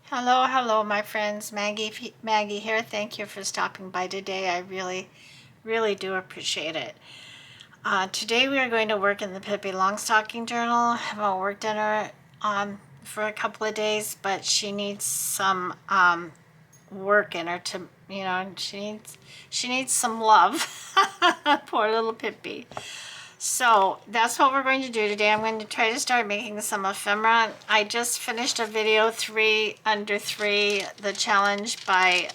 Hello, my friends. Maggie here. Thank you for stopping by today. I really do appreciate it. Today we are going to work in the Pippi Longstocking journal. I haven't worked in her for a couple of days, but she needs some work in her to, she needs some love. Poor little Pippi. So that's what we're going to do today. I'm going to try to start making some ephemera. I just finished a video 3 under 3, the challenge by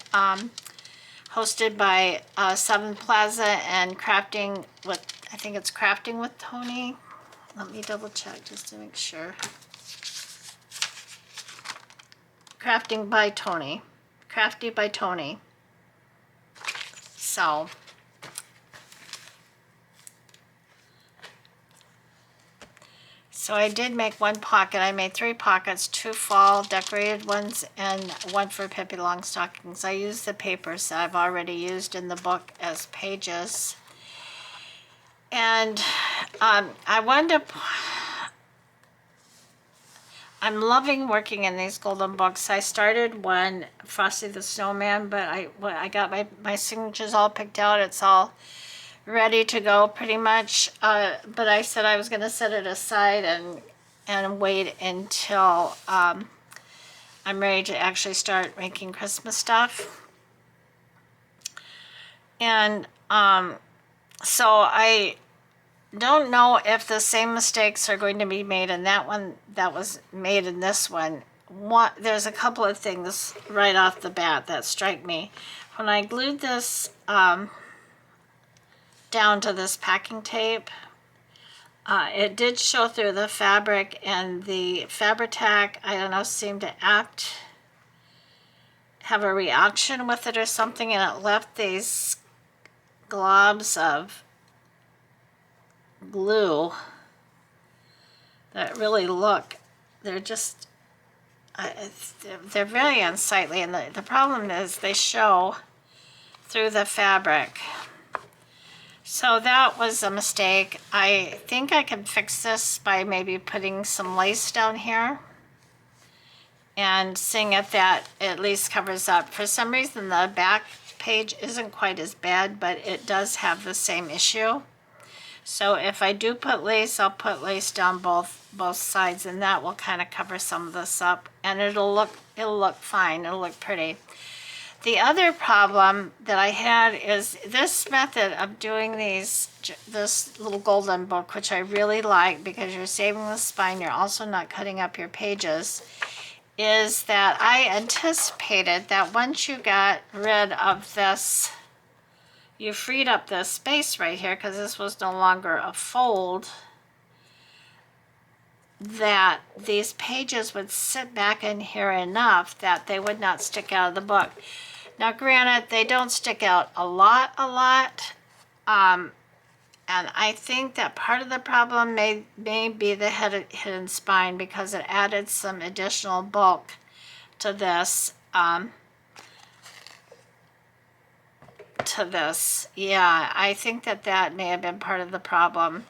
hosted by Seven Plaza and crafting with, I think it's crafting with Tony. Let me double check just to make sure. Crafting by Tony. Crafty by Tony. So I did make one pocket. I made 3 pockets, 2 fall decorated ones and 1 for Pippi Longstockings. I used the papers that I've already used in the book as pages. And I'm loving working in these golden books. I started one, Frosty the Snowman, but I got my signatures all picked out. It's all ready to go pretty much, but I said I was going to set it aside and wait until I'm ready to actually start making Christmas stuff. And so I don't know if the same mistakes are going to be made in that one that was made in this one. There's a couple of things right off the bat that strike me. When I glued this down to this packing tape, it did show through the fabric, and the Fabri-Tac, I don't know, seemed to have a reaction with it or something, and it left these globs of glue that really they're just they're very unsightly, and the problem is they show through the fabric. So that was a mistake. I think I can fix this by maybe putting some lace down here and seeing if that at least covers up. For some reason the back page isn't quite as bad, but it does have the same issue. So if I do put lace, I'll put lace down both sides, and that will kind of cover some of this up, and it'll look fine. It'll look pretty. The other problem that I had is this method of doing this little golden book, which I really like because you're saving the spine, you're also not cutting up your pages, is that I anticipated that once you got rid of this, you freed up this space right here because this was no longer a fold, that these pages would sit back in here enough that they would not stick out of the book. Now granted, they don't stick out a lot, and I think that part of the problem may be the hidden spine, because it added some additional bulk to this. Yeah, I think that may have been part of the problem.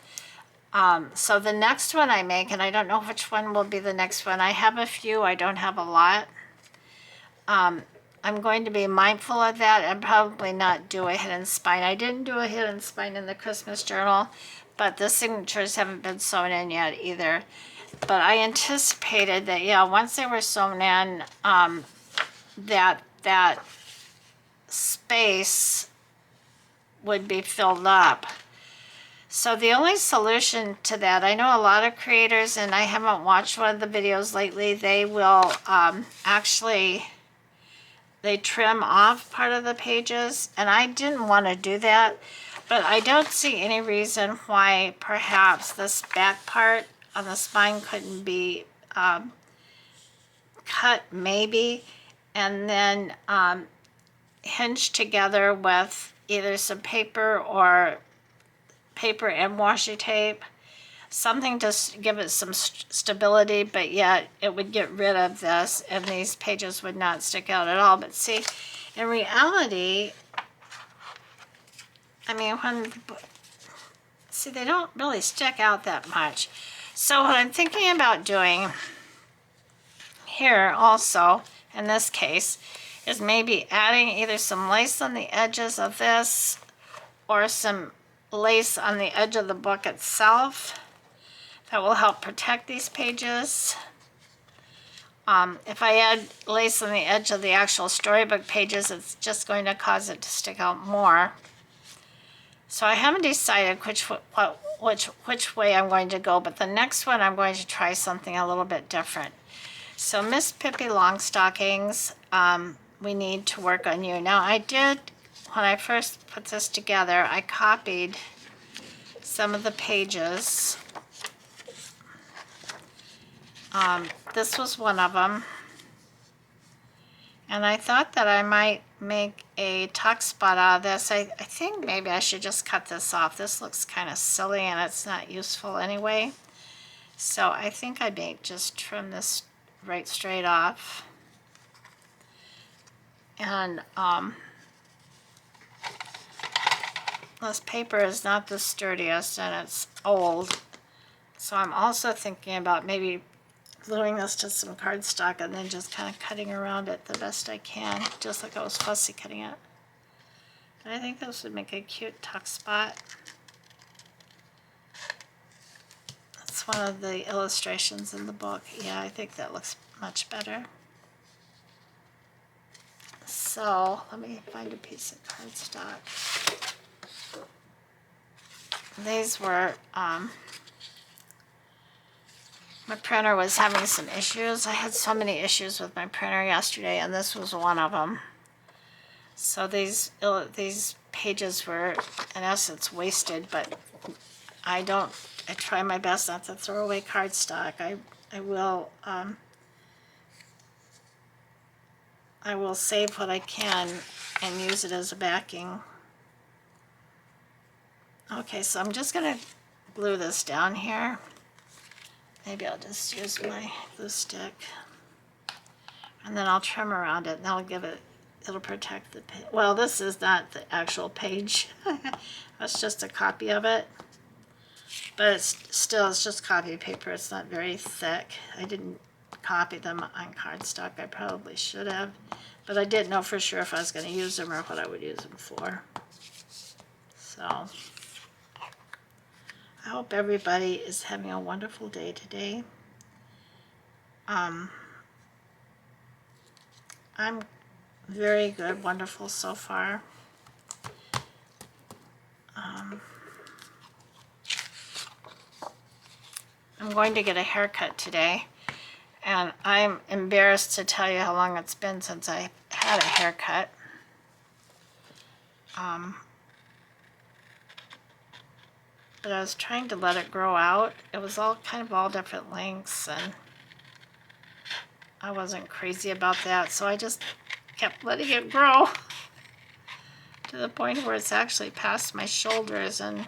So the next one I make, and I don't know which one will be the next one. I have a few, I don't have a lot. I'm going to be mindful of that and probably not do a hidden spine. I didn't do a hidden spine in the Christmas journal, but the signatures haven't been sewn in yet either. But I anticipated that, yeah, once they were sewn in, that space would be filled up. So the only solution to that, I know a lot of creators, and I haven't watched one of the videos lately, they will they trim off part of the pages, and I didn't want to do that, but I don't see any reason why perhaps this back part on the spine couldn't be cut maybe, and then hinged together with either some paper and washi tape, something to give it some stability, but yet it would get rid of this and these pages would not stick out at all. But see, in reality, I mean, they don't really stick out that much. So what I'm thinking about doing here also in this case, is maybe adding either some lace on the edges of this or some lace on the edge of the book itself. That will help protect these pages. If I add lace on the edge of the actual storybook pages, it's just going to cause it to stick out more. So I haven't decided which way I'm going to go, but the next one I'm going to try something a little bit different. So Miss Pippi Longstockings, we need to work on you. Now I did, when I first put this together, I copied some of the pages. This was one of them. And I thought that I might make a tuck spot out of this. I think maybe I should just cut this off. This looks kind of silly and it's not useful anyway. So I think I may just trim this right straight off. And this paper is not the sturdiest and it's old. So I'm also thinking about maybe gluing this to some cardstock and then just kind of cutting around it the best I can, just like I was fussy cutting it. And I think this would make a cute tuck spot. That's one of the illustrations in the book. Yeah, I think that looks much better. So let me find a piece of cardstock. These were, my printer was having some issues. I had so many issues with my printer yesterday, and this was one of them. So these pages were, in essence, wasted, but I try my best not to throw away cardstock. I will save what I can and use it as a backing. Okay, so I'm just going to glue this down here. Maybe I'll just use my glue stick. And then I'll trim around it and that'll give it, it'll protect the page. Well, this is not the actual page. That's just a copy of it. But it's just copy paper. It's not very thick. I didn't copy them on cardstock. I probably should have. But I didn't know for sure if I was going to use them or what I would use them for. So I hope everybody is having a wonderful day today. I'm very good, wonderful so far. I'm going to get a haircut today, and I'm embarrassed to tell you how long it's been since I had a haircut. But I was trying to let it grow out. It was all different lengths, and I wasn't crazy about that, so I just kept letting it grow to the point where it's actually past my shoulders, and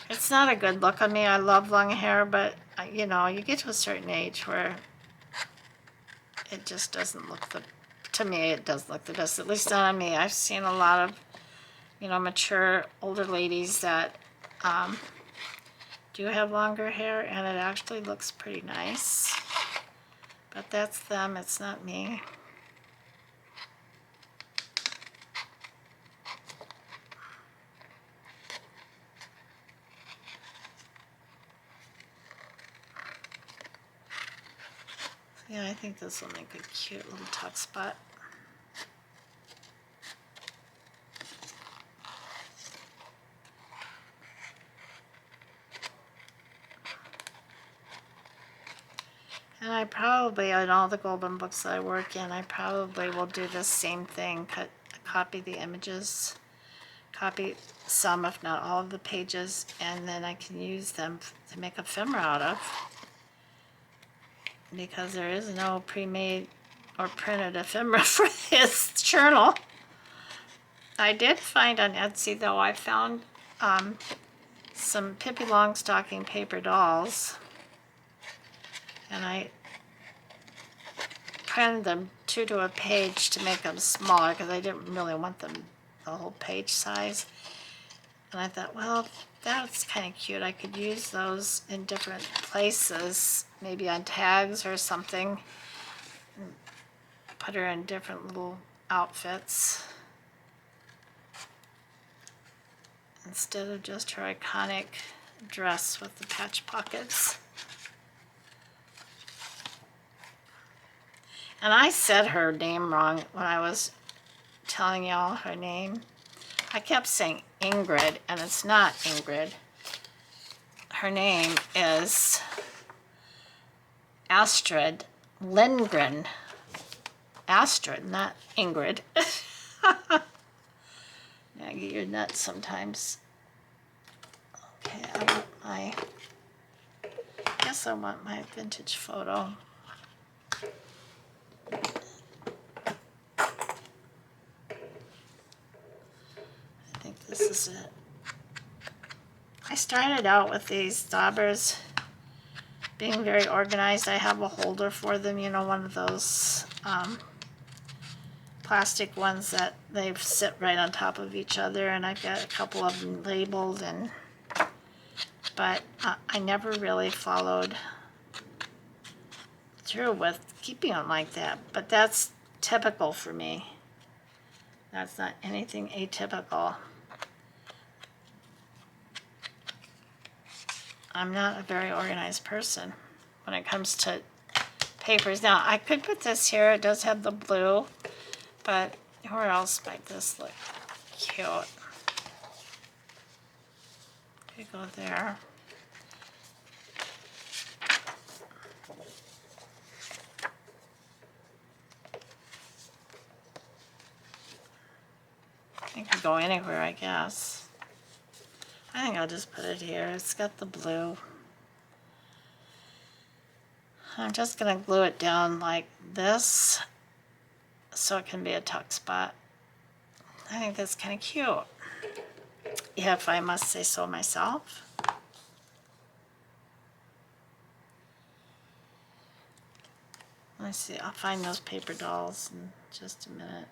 it's not a good look on me. I love long hair, but you know, you get to a certain age where it just doesn't look to me it does look the best, at least not on me. I've seen a lot of, you know, mature older ladies that do have longer hair, and it actually looks pretty nice. But that's them, it's not me. Yeah, I think this will make a cute little tuck spot. And I probably, in all the golden books that I work in, I probably will do the same thing, copy the images, copy some, if not all of the pages, and then I can use them to make ephemera out of. Because there is no pre-made or printed ephemera for this journal. I did find on Etsy, though, I found some Pippi Longstocking paper dolls. And I printed them 2 to a page to make them smaller because I didn't really want them the whole page size. And I thought, well, that's kind of cute. I could use those in different places, maybe on tags or something. put her in different little outfits instead of just her iconic dress with the patch pockets. And I said her name wrong when I was telling y'all her name. I kept saying Ingrid, and it's not Ingrid. Her name is Astrid Lindgren. Astrid, not Ingrid. Maggie, you're nuts sometimes. Okay, I guess I want my vintage photo. I think this is it. I started out with these daubers being very organized. I have a holder for them, you know, one of those plastic ones that they sit right on top of each other, and I've got a couple of them labeled, but I never really followed through with keeping them like that. But that's typical for me. That's not anything atypical. I'm not a very organized person when it comes to papers. Now, I could put this here. It does have the blue, but where else might this look cute? Could go there. It could go anywhere, I guess. I think I'll just put it here. It's got the blue. I'm just going to glue it down like this so it can be a tuck spot. I think that's kind of cute, if I must say so myself. Let's see, I'll find those paper dolls in just a minute.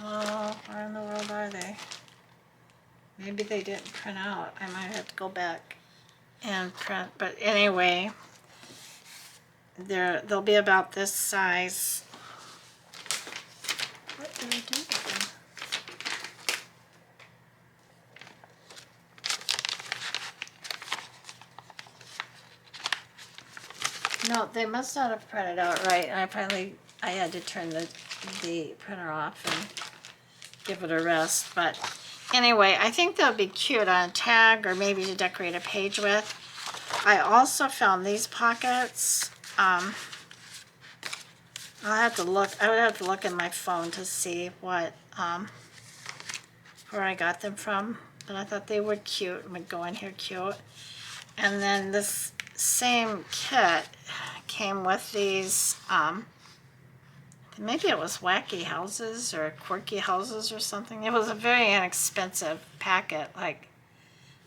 Oh, where in the world are they? Maybe they didn't print out. I might have to go back and print. But anyway, they'll be about this size. What did I do with them? No, they must not have printed out right. I had to turn the printer off and give it a rest. But anyway, I think they'll be cute on a tag or maybe to decorate a page with. I also found these pockets. I'll have to look. I would have to look in my phone to see what where I got them from. But I thought they were cute and would go in here cute. And then this same kit came with these. Maybe it was wacky houses or quirky houses or something. It was a very inexpensive packet, like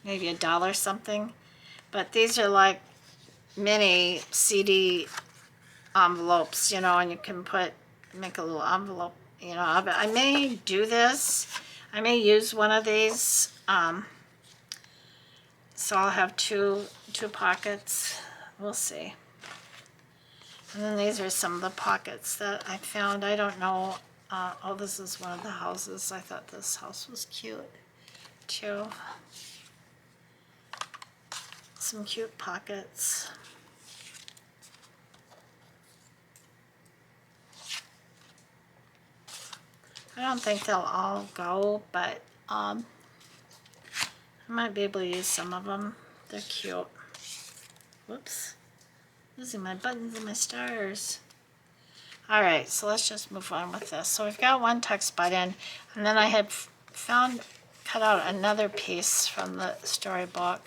maybe $1 something. But these are like mini CD envelopes, you know, and you can make a little envelope, you know. I may do this. I may use one of these. So I'll have two pockets. We'll see. And then these are some of the pockets that I found. I don't know. Oh, this is one of the houses. I thought this house was cute too. Some cute pockets. I don't think they'll all go, but I might be able to use some of them They're cute. Whoops. Losing my buttons and my stars. All right, so let's just move on with this. So we've got one tuck spot in, and then I had cut out another piece from the storybook.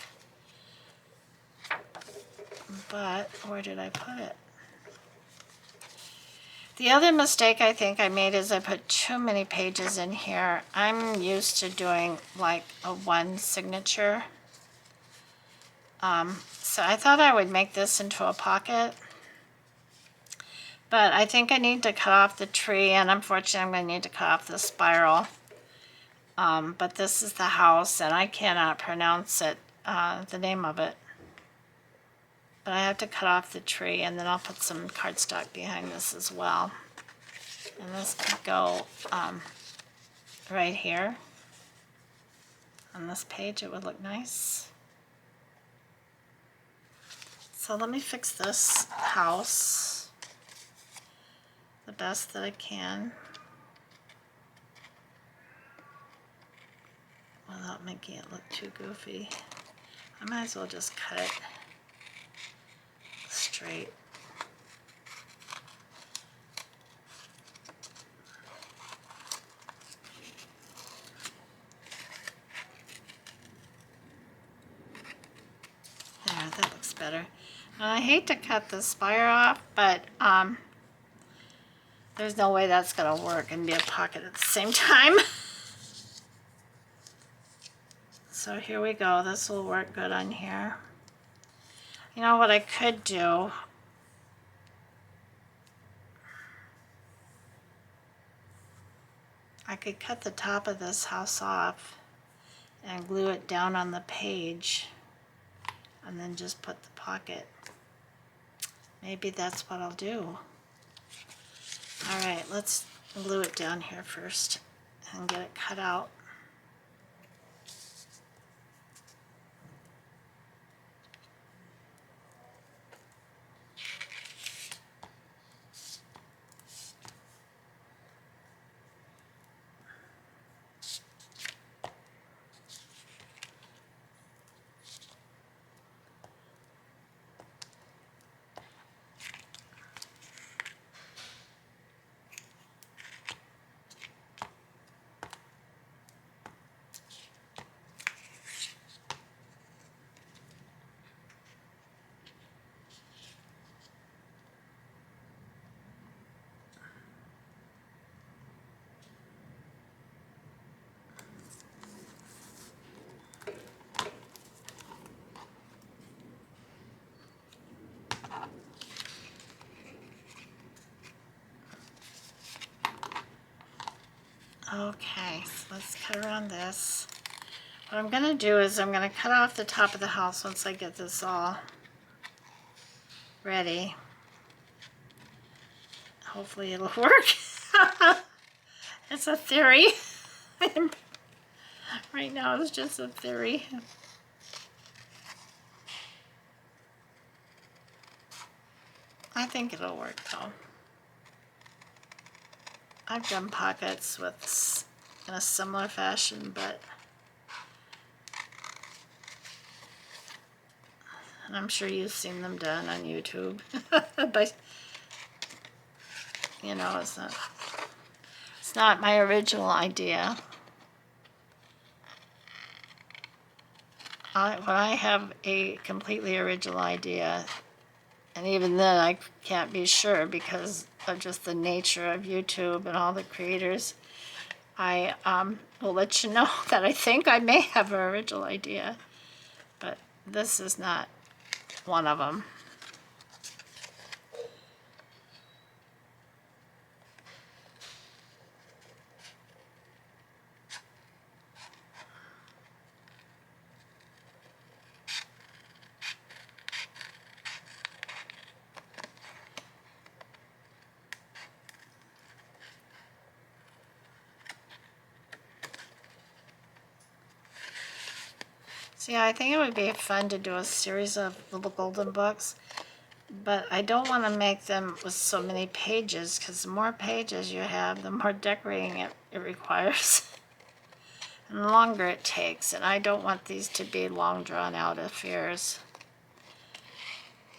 But where did I put it? The other mistake I think I made is I put too many pages in here. I'm used to doing like a one signature. So I thought I would make this into a pocket. But I think I need to cut off the tree, and unfortunately I'm going to need to cut off the spiral. But this is the house, and I cannot pronounce it, the name of it. But I have to cut off the tree, and then I'll put some cardstock behind this as well. And this could go right here. On this page, it would look nice. So let me fix this house the best that I can without making it look too goofy. I might as well just cut it straight. There, that looks better. And I hate to cut the spire off, but there's no way that's going to work and be a pocket at the same time. So here we go. This will work good on here. You know what I could do? I could cut the top of this house off and glue it down on the page and then just put the pocket. Maybe that's what I'll do. All right, let's glue it down here first and get it cut out. Okay, so let's cut around this. What I'm going to do is I'm going to cut off the top of the house once I get this all ready. Hopefully it'll work. It's a theory. Right now it's just a theory. I think it'll work though. I've done pockets with in a similar fashion, and I'm sure you've seen them done on YouTube. But you know, it's not my original idea. When I have a completely original idea, and even then I can't be sure because of just the nature of YouTube and all the creators, I will let you know that I think I may have an original idea, but this is not one of them. So yeah, I think it would be fun to do a series of little golden books, but I don't want to make them with so many pages, because the more pages you have, the more decorating it requires. and the longer it takes. And I don't want these to be long drawn out affairs.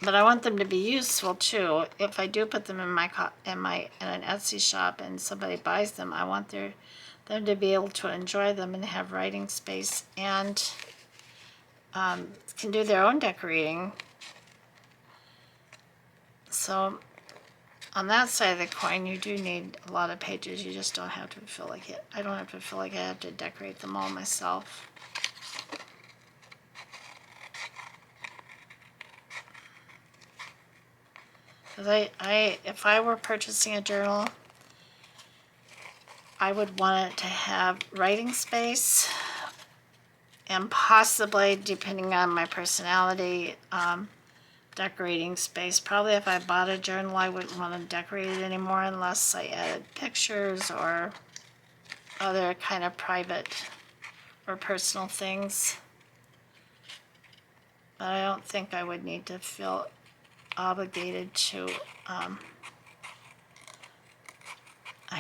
But I want them to be useful too. If I do put them in an Etsy shop and somebody buys them, I want them to be able to enjoy them and have writing space and can do their own decorating. So on that side of the coin, you do need a lot of pages. You just don't have to feel like it. I don't have to feel like I have to decorate them all myself. Because if I were purchasing a journal, I would want it to have writing space and possibly, depending on my personality, decorating space. Probably if I bought a journal, I wouldn't want to decorate it anymore unless I added pictures or other kind of private or personal things. But I don't think I would need to feel obligated to, I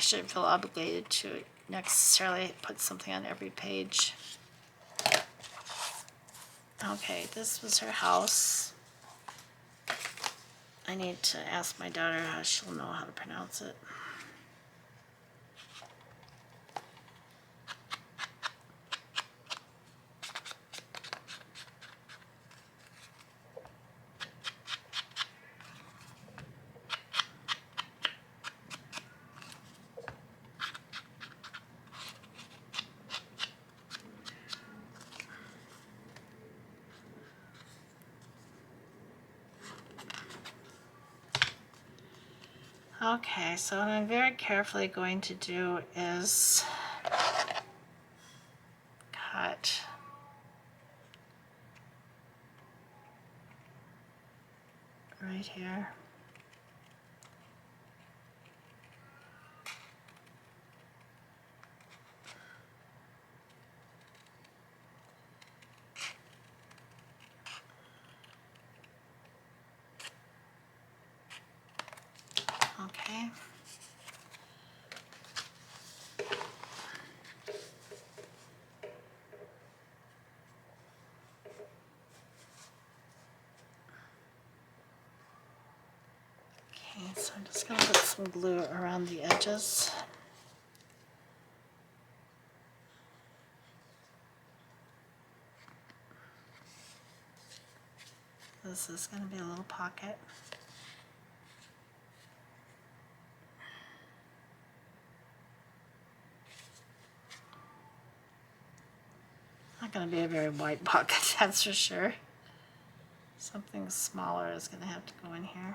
shouldn't feel obligated to necessarily put something on every page. Okay, this was her house. I need to ask my daughter how she'll know how to pronounce it. Okay, so what I'm very carefully going to do is cut right here. Okay. Okay, so I'm just going to put some glue around the edges. This is going to be a little pocket. Not going to be a very wide pocket, that's for sure. Something smaller is going to have to go in here.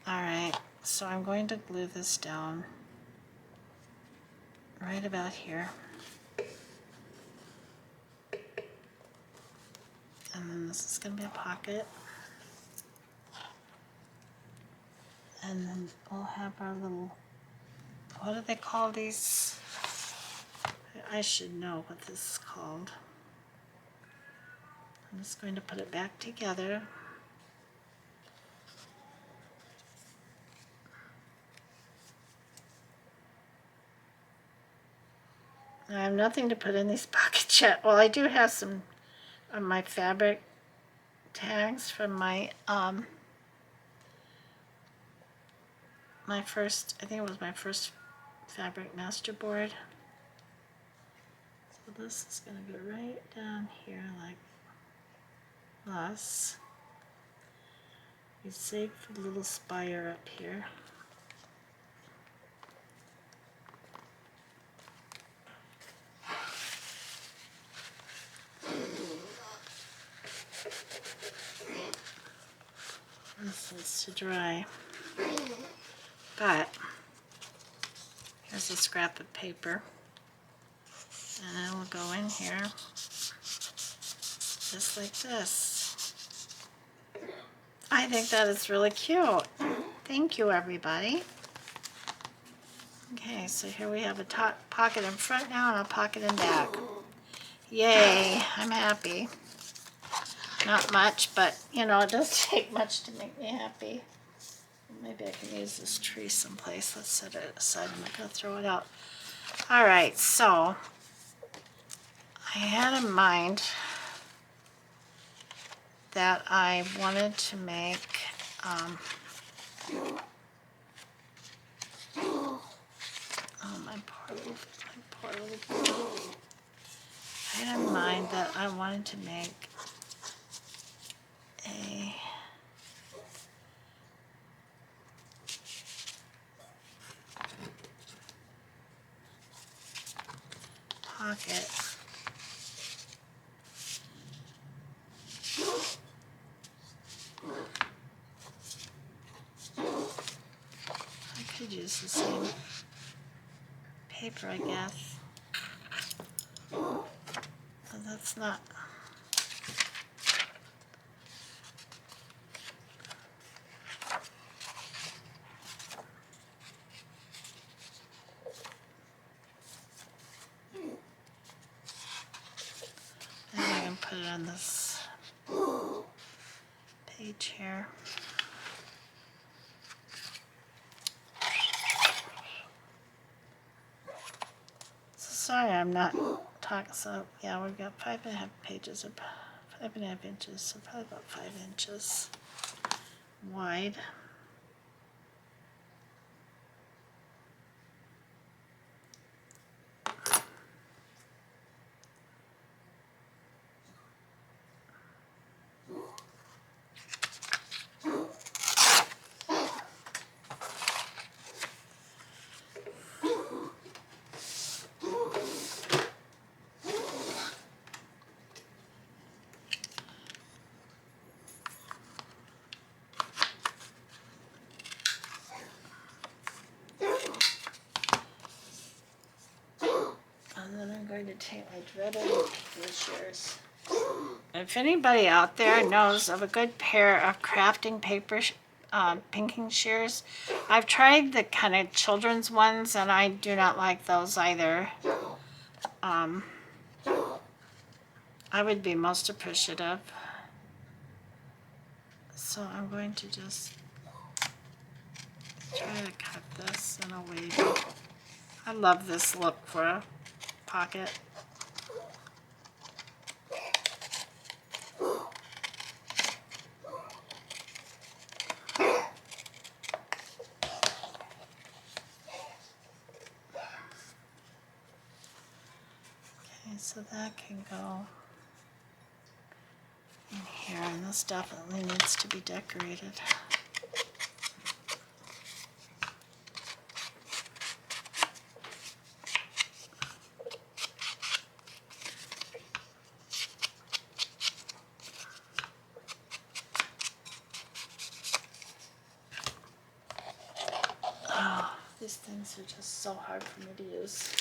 Alright, so I'm going to glue this down right about here. And then this is going to be a pocket. And then we'll have our little, what do they call these? I should know what this is called. I'm just going to put it back together. I have nothing to put in these pockets yet. Well, I do have some of my fabric tags from my first, I think it was my first fabric masterboard. So this is going to go right down here like this. You save the little spire up here. This needs to dry. But here's a scrap of paper. And it will go in here just like this. I think that is really cute. Thank you, everybody. Okay, so here we have a pocket in front now and a pocket in back. Yay, I'm happy. Not much, but you know, it does take much to make me happy. Maybe I can use this tree someplace. Let's set it aside. I'm not going to throw it out. All right, so I had in mind that I wanted to make oh, my poor little girl. I had in mind that I wanted to make a pocket. I could use the same paper, I guess, but that's not. Maybe I can put it on this page here. So sorry I'm not talking. So yeah, we've got 5.5 pages of 5.5 inches, so probably about 5 inches wide. And then I'm going to take my dreaded paper shears. If anybody out there knows of a good pair of crafting paper pinking shears, I've tried the kind of children's ones and I do not like those either. I would be most appreciative. So I'm going to just try to cut this in a way. I love this look for a pocket. Okay, so that can go in here, and this definitely needs to be decorated. Oh, these things are just so hard for me to use.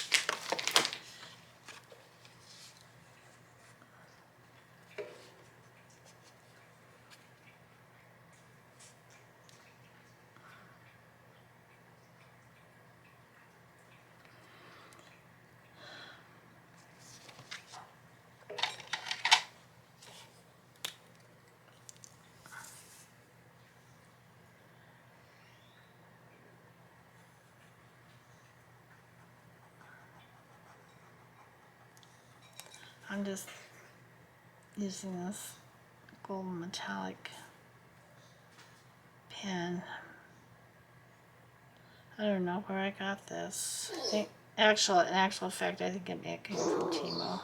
I'm just using this gold metallic pen. I don't know where I got this. In actual fact, I think it may have come from Timo.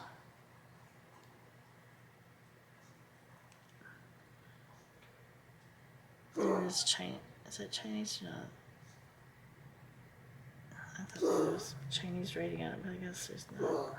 There is Chinese. Is it Chinese? No. I thought there was Chinese writing on it, but I guess there's not.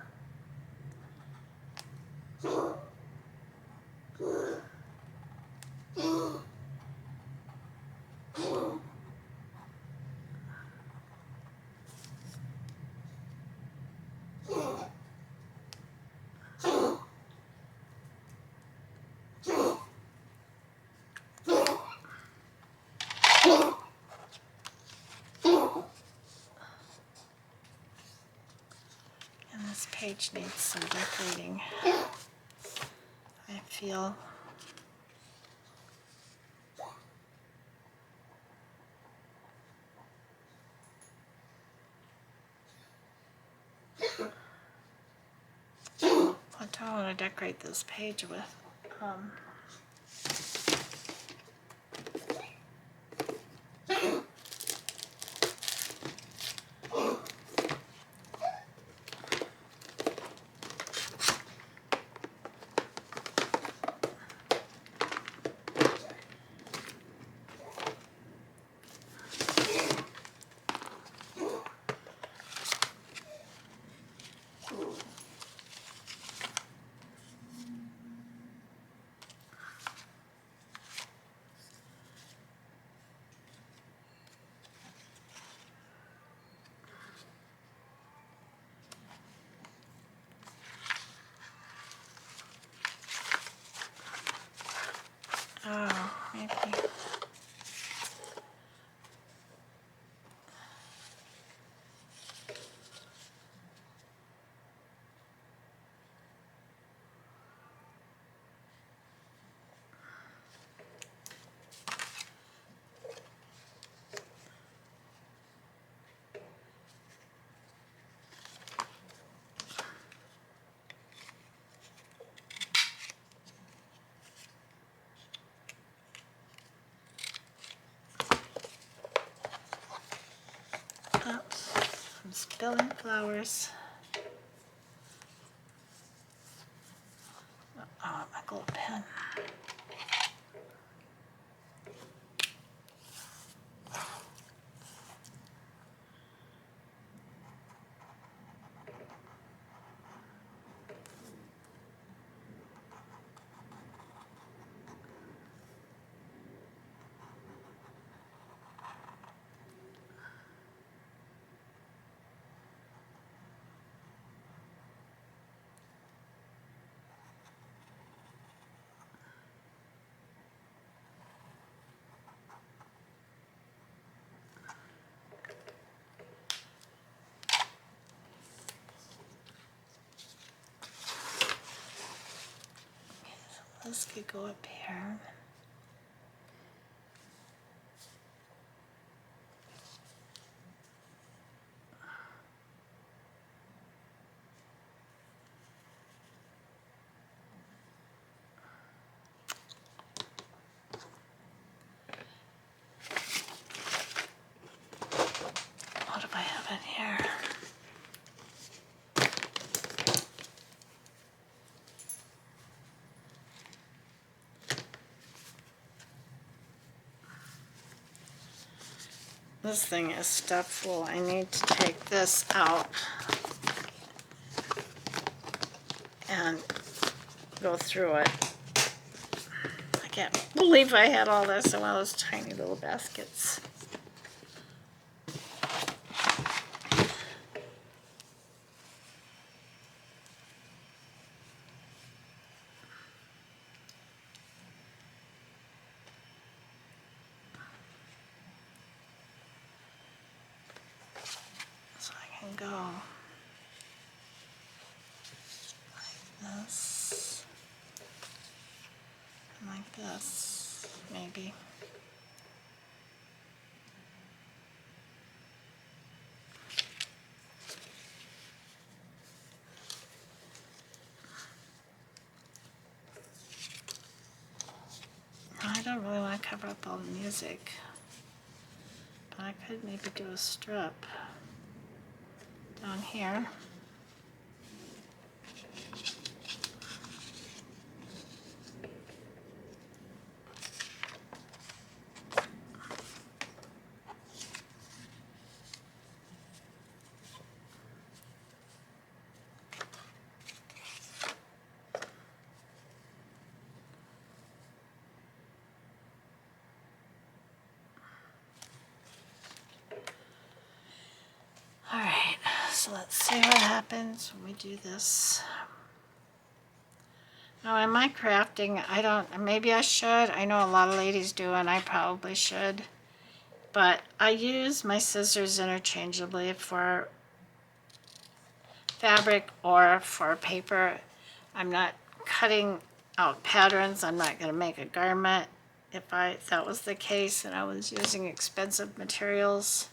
And this page needs some decorating, I feel. What I want to decorate this page with maybe. Oops, I'm spilling flowers. Oh, my gold pen. This could go up here. What do I have in here? This thing is stuffed full. I need to take this out and go through it. I can't believe I had all this in one of those tiny little baskets. So I can go like this, and like this, maybe. I don't really want to cover up all the music, but I could maybe do a strip down here. Alright, so let's see what happens when we do this. Now, am I crafting? I don't, maybe I should. I know a lot of ladies do, and I probably should. But I use my scissors interchangeably for fabric or for paper. I'm not cutting out patterns. I'm not going to make a garment. If that was the case and I was using expensive materials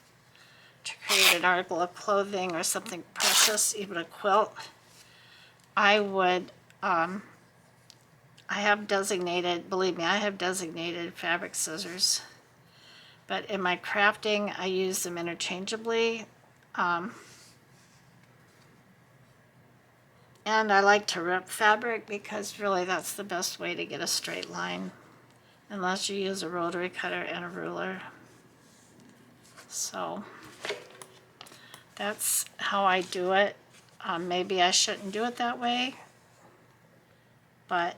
to create an article of clothing or something precious, even a quilt, I would I have designated, believe me, I have designated fabric scissors. But in my crafting, I use them interchangeably. And I like to rip fabric because really that's the best way to get a straight line, unless you use a rotary cutter and a ruler. So that's how I do it. Maybe I shouldn't do it that way, but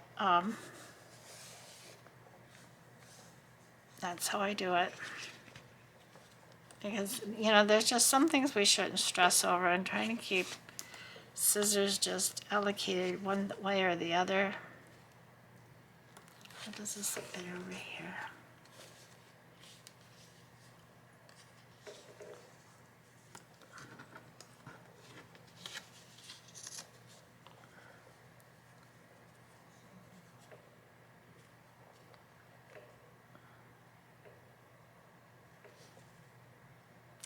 that's how I do it. Because, you know, there's just some things we shouldn't stress over, and trying to keep scissors just allocated one way or the other. How does this look better over here?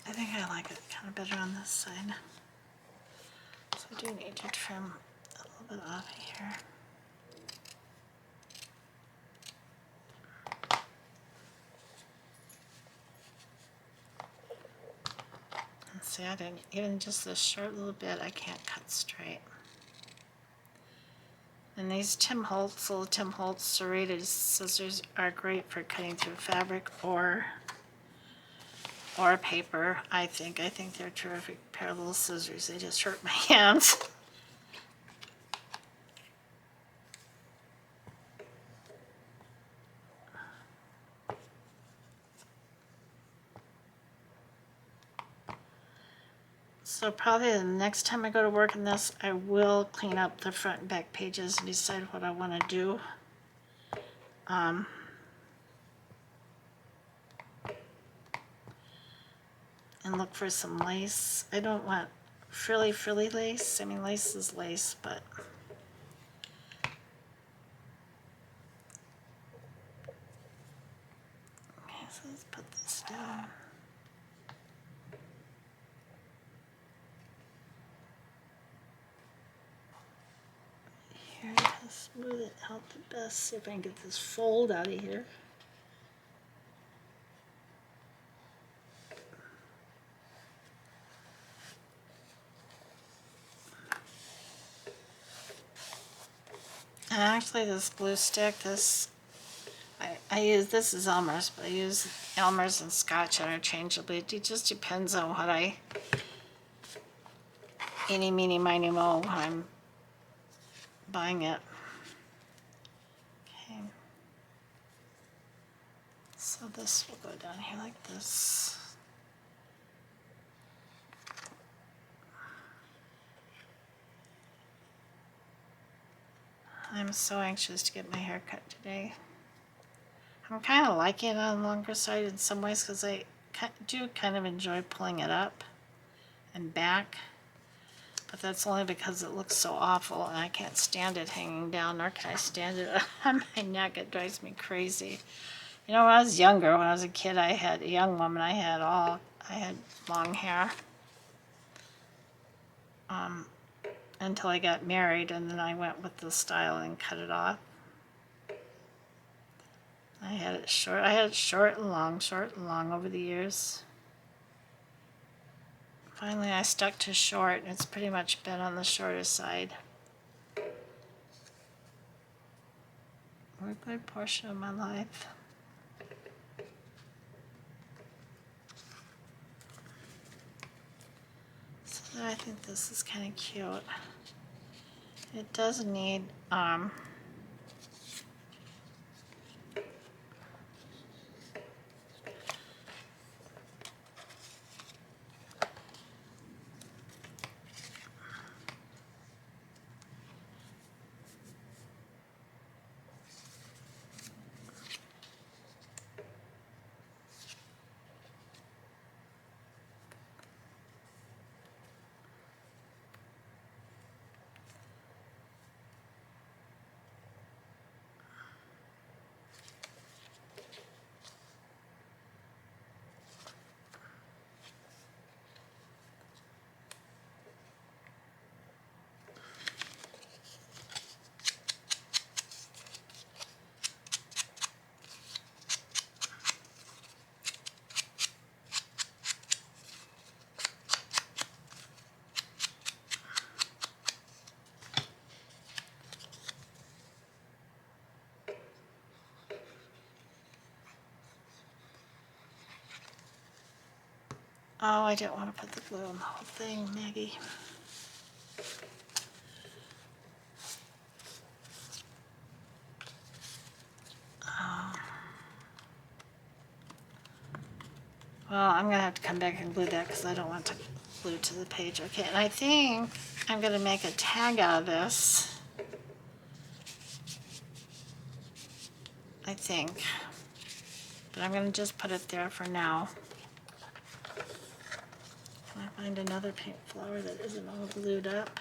I think I like it kind of better on this side. So I do need to trim a little bit off here. And see, I didn't, even just this short little bit, I can't cut straight. And these little Tim Holtz serrated scissors are great for cutting through fabric or paper. I think they're a terrific pair of little scissors. They just hurt my hands. So probably the next time I go to work on this, I will clean up the front and back pages and decide what I want to do. And look for some lace. I don't want frilly lace. I mean, lace is lace, but okay, so let's put this down. Here, to smooth it out the best. See if I can get this fold out of here. And actually this glue stick, I use, this is Elmer's, but I use Elmer's and Scotch interchangeably. It just depends on what eeny, meeny, miny, moe, when I'm buying it. Okay. So this will go down here like this. I'm so anxious to get my hair cut today. I'm kind of liking it on the longer side in some ways because I do kind of enjoy pulling it up and back. But that's only because it looks so awful and I can't stand it hanging down, nor can I stand it on my neck. It drives me crazy. You know, when I was younger, when I was a kid, I had a young woman, I had long hair. Until I got married, and then I went with the style and cut it off. I had it short and long over the years. Finally, I stuck to short, and it's pretty much been on the shorter side for a good portion of my life. So I think this is kind of cute. It does need Oh, I didn't want to put the glue on the whole thing, Maggie. Well, I'm going to have to come back and glue that because I don't want to glue to the page. Okay, and I think I'm going to make a tag out of this. I think. But I'm going to just put it there for now. Can I find another pink flower that isn't all glued up?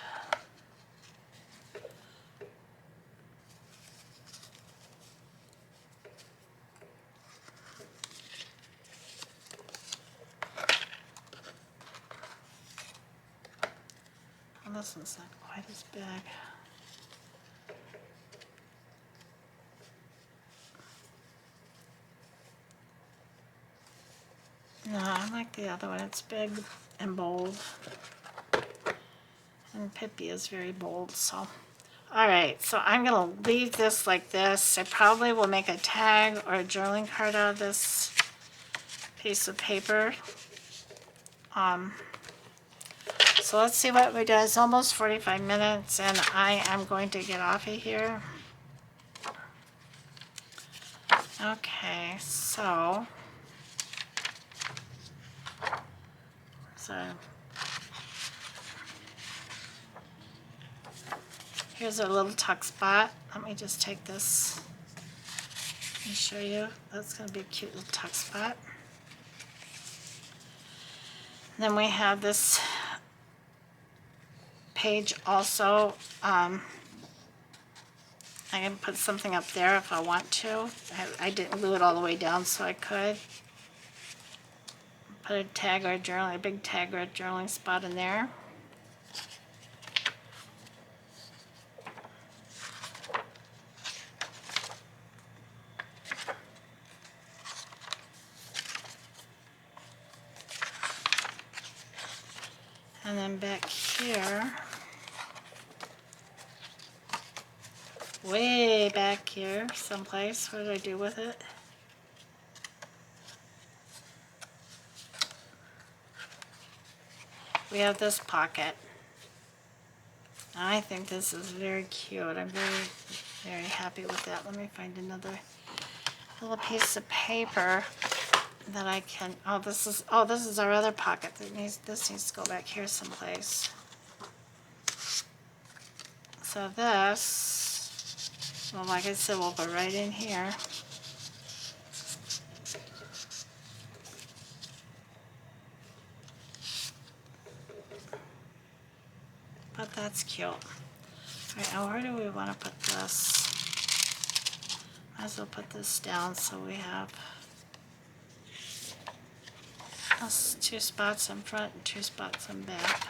Well, this one's not quite as big. No, I like the other one. It's big and bold. And Pippi is very bold, so. Alright, so I'm going to leave this like this. I probably will make a tag or a journaling card out of this piece of paper. So let's see what we do. It's almost 45 minutes and I am going to get off of here. Okay, so here's our little tuck spot. Let me just take this and show you. That's going to be a cute little tuck spot. Then we have this page also. I can put something up there if I want to. I didn't glue it all the way down, so I could put a tag or a journaling, a big tag or a journaling spot in there. And then back here, way back here someplace, what did I do with it? We have this pocket. I think this is very cute. I'm very, very happy with that. Let me find another little piece of paper that I can, this is our other pocket. This needs to go back here someplace. So this, well, like I said, will go right in here. But that's cute. All right, now where do we want to put this? Might as well put this down so we have us 2 spots in front and 2 spots in back.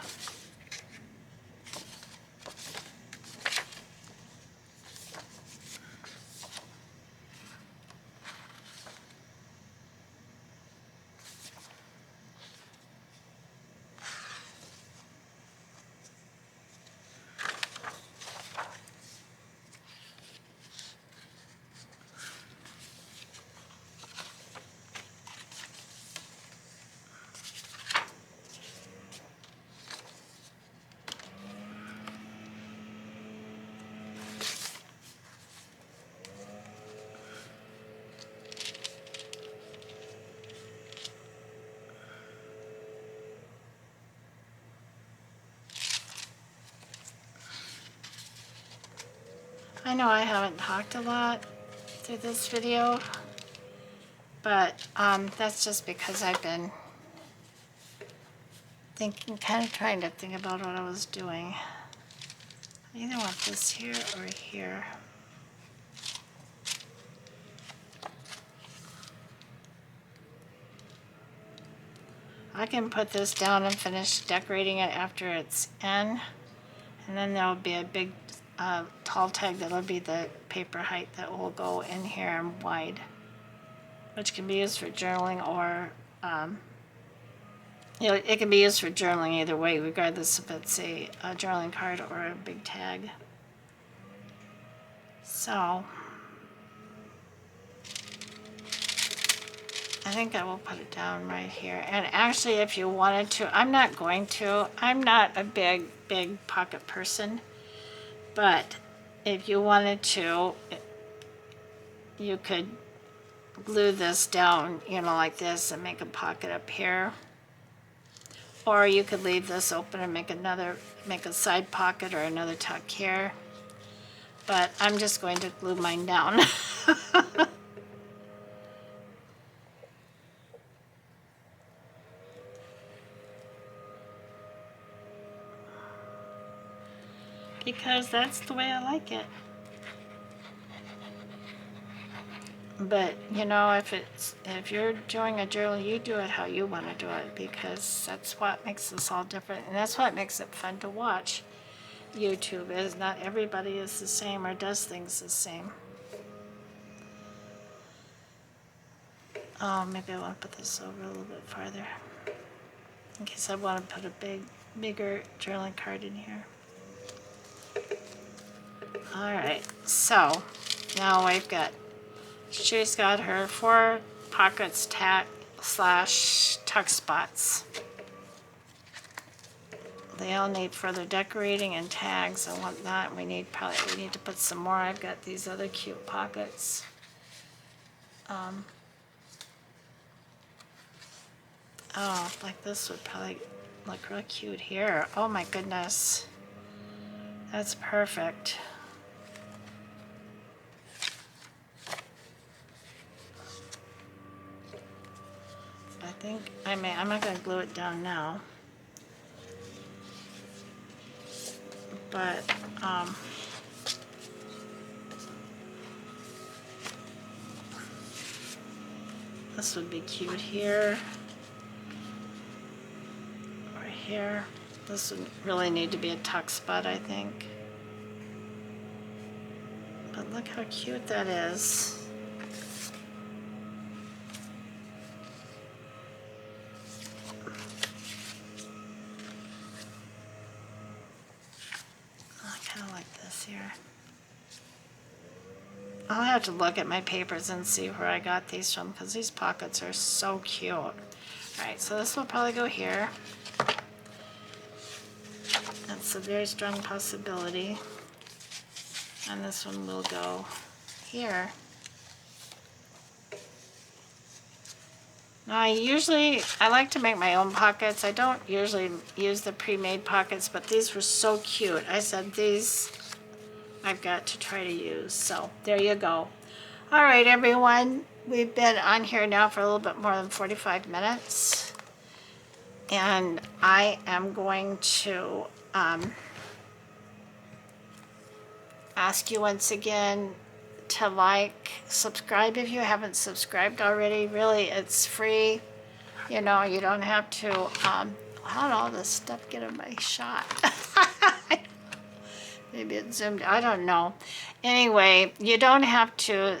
I know I haven't talked a lot through this video, but that's just because I've been thinking, kind of trying to think about what I was doing. I either want this here or here. I can put this down and finish decorating it after it's in, and then there'll be a big tall tag that'll be the paper height that will go in here and wide, which can be used for journaling or it can be used for journaling either way, regardless if it's a journaling card or a big tag. So I think I will put it down right here. And actually, if you wanted to, I'm not going to. I'm not a big pocket person. But if you wanted to, you could glue this down, you know, like this and make a pocket up here. Or you could leave this open and make a side pocket or another tuck here. But I'm just going to glue mine down. Because that's the way I like it. But you know, if you're doing a journal, you do it how you want to do it, because that's what makes this all different, and that's what makes it fun to watch. YouTube is not everybody is the same or does things the same. Oh, maybe I want to put this over a little bit farther in case I want to put a bigger journaling card in here. All right, so now she's got her 4 pockets / tuck spots. They all need further decorating and tags and whatnot. We need to put some more. I've got these other cute pockets. Oh, like this would probably look real cute here. Oh my goodness. That's perfect. I think I'm not going to glue it down now. But this would be cute here. Or here. This would really need to be a tuck spot, I think. But look how cute that is. Here. I'll have to look at my papers and see where I got these from, because these pockets are so cute. Alright, so this will probably go here. That's a very strong possibility. And this one will go here. Now I like to make my own pockets. I don't usually use the pre-made pockets, but these were so cute. I said these I've got to try to use. So there you go. All right, everyone. We've been on here now for a little bit more than 45 minutes. And I am going to ask you once again to subscribe if you haven't subscribed already. Really, it's free. You know, you don't have to, how did all this stuff get in my shot? Maybe it zoomed, I don't know. Anyway, you don't have to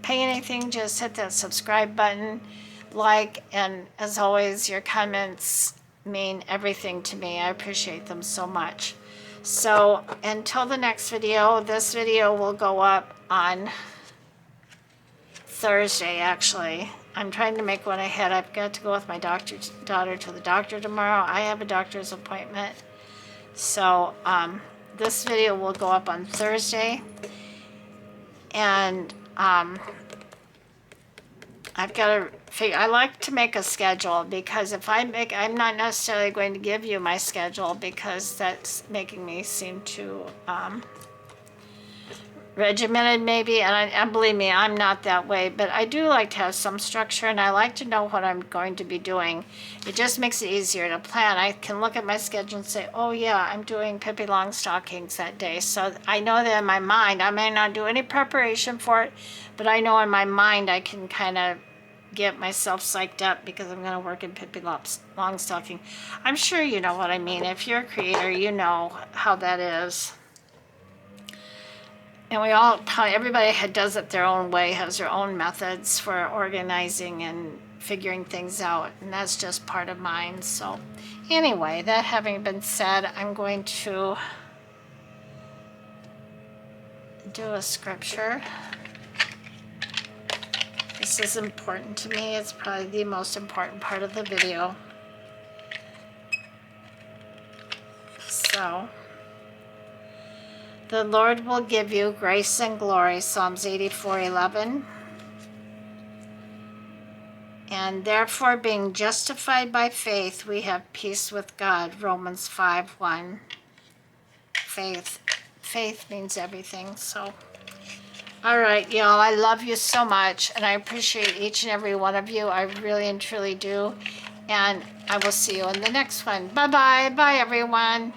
pay anything, just hit that subscribe button, and as always, your comments mean everything to me. I appreciate them so much. So until the next video, this video will go up on Thursday, actually. I'm trying to make one ahead. I've got to go with my daughter to the doctor tomorrow. I have a doctor's appointment. So this video will go up on Thursday. And I've got to figure, I like to make a schedule, because if I'm not necessarily going to give you my schedule, because that's making me seem too regimented maybe, and believe me, I'm not that way, but I do like to have some structure, and I like to know what I'm going to be doing. It just makes it easier to plan. I can look at my schedule and say, oh yeah, I'm doing Pippi Longstockings that day, so I know that in my mind, I may not do any preparation for it, but I know in my mind I can kind of get myself psyched up because I'm going to work in Pippi Longstocking. I'm sure you know what I mean. If you're a creator, you know how that is. And everybody does it their own way, has their own methods for organizing and figuring things out, and that's just part of mine. So anyway, that having been said, I'm going to do a scripture. The This is important to me. It's probably the most important part of the video. So, the Lord will give you grace and glory, Psalms 84:11. And therefore, being justified by faith, we have peace with God, Romans 5:1. Faith means everything. So, all right, y'all, I love you so much, and I appreciate each and every one of you. I really and truly do. And I will see you in the next one. Bye-bye. Bye, everyone.